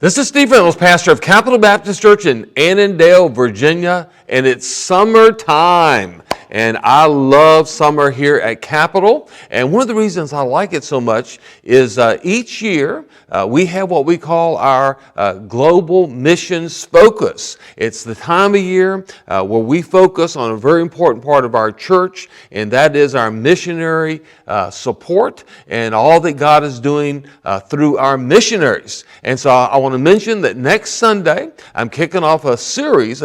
This is Steve Reynolds, pastor of Capital Baptist Church in Annandale, Virginia, and it's summertime. And I love summer here at Capital. And one of the reasons I like it so much is each year we have what we call our Global Missions Focus. It's the time of year where we focus on a very important part of our church, and that is our missionary support and all that God is doing through our missionaries. And so I want to mention that next Sunday I'm kicking off a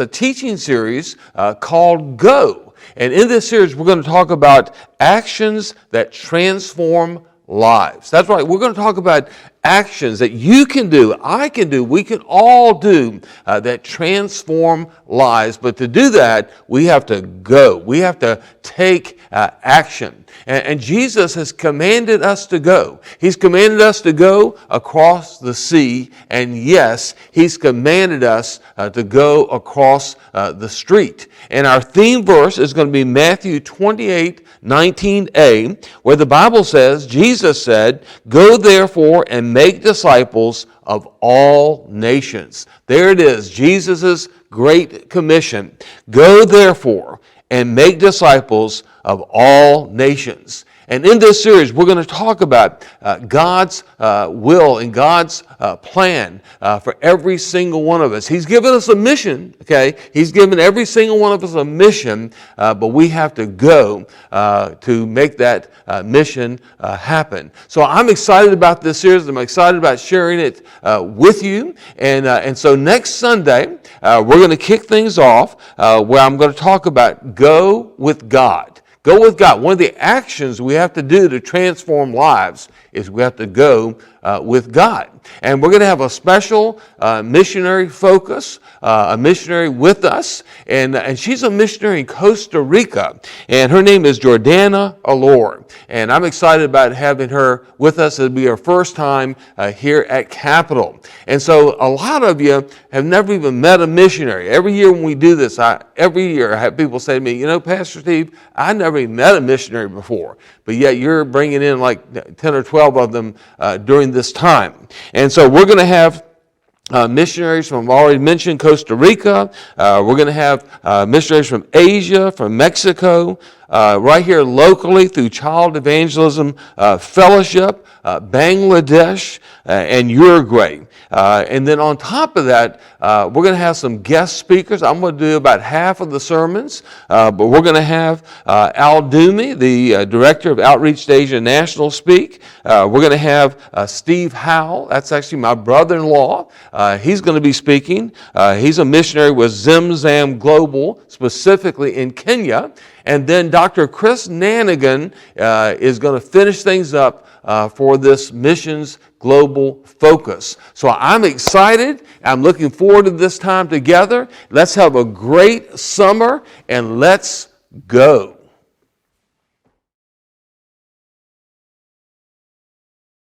teaching series called Go. And in this series, we're going to talk about actions that transform lives. That's right. We're going to talk about actions that you can do, I can do, we can all do that transform lives. But to do that, we have to go. We have to take action. And Jesus has commanded us to go. He's commanded us to go across the sea. And yes, He's commanded us to go across the street. And our theme verse is going to be Matthew 28:19a, where the Bible says, Jesus said, "Go therefore and make disciples of all nations." There it is, Jesus' great commission. Go therefore and make disciples of all nations. And in this series, we're going to talk about God's will and God's plan for every single one of us. He's given us a mission, okay? He's given every single one of us a mission, but we have to go to make that mission happen. So I'm excited about this series. I'm excited about sharing it with you. And so next Sunday, we're going to kick things off where I'm going to talk about Go with God. Go with God. One of the actions we have to do to transform lives is we have to go with God. And we're going to have a special missionary focus, a missionary with us. And she's a missionary in Costa Rica. And her name is Jordana Allure. And I'm excited about having her with us. It'll be her first time here at Capital. And so a lot of you have never even met a missionary. Every year when we do this, every year I have people say to me, you know, Pastor Steve, I never even met a missionary before. But yet you're bringing in like 10 or 12 of them during this time. And so we're going to have missionaries from, I've already mentioned, Costa Rica. We're going to have missionaries from Asia, from Mexico, right here locally through Child Evangelism Fellowship, Bangladesh, and Uruguay. And then on top of that, we're going to have some guest speakers. I'm going to do about half of the sermons, but we're going to have Al Dumi, the Director of Outreach to Asia National, speak. We're going to have Steve Howell. That's actually my brother-in-law. He's going to be speaking. He's a missionary with Zimzam Global, specifically in Kenya. And then Dr. Chris Nanigan is going to finish things up for this missions global focus. So I'm excited. I'm looking forward to this time together. Let's have a great summer and let's go.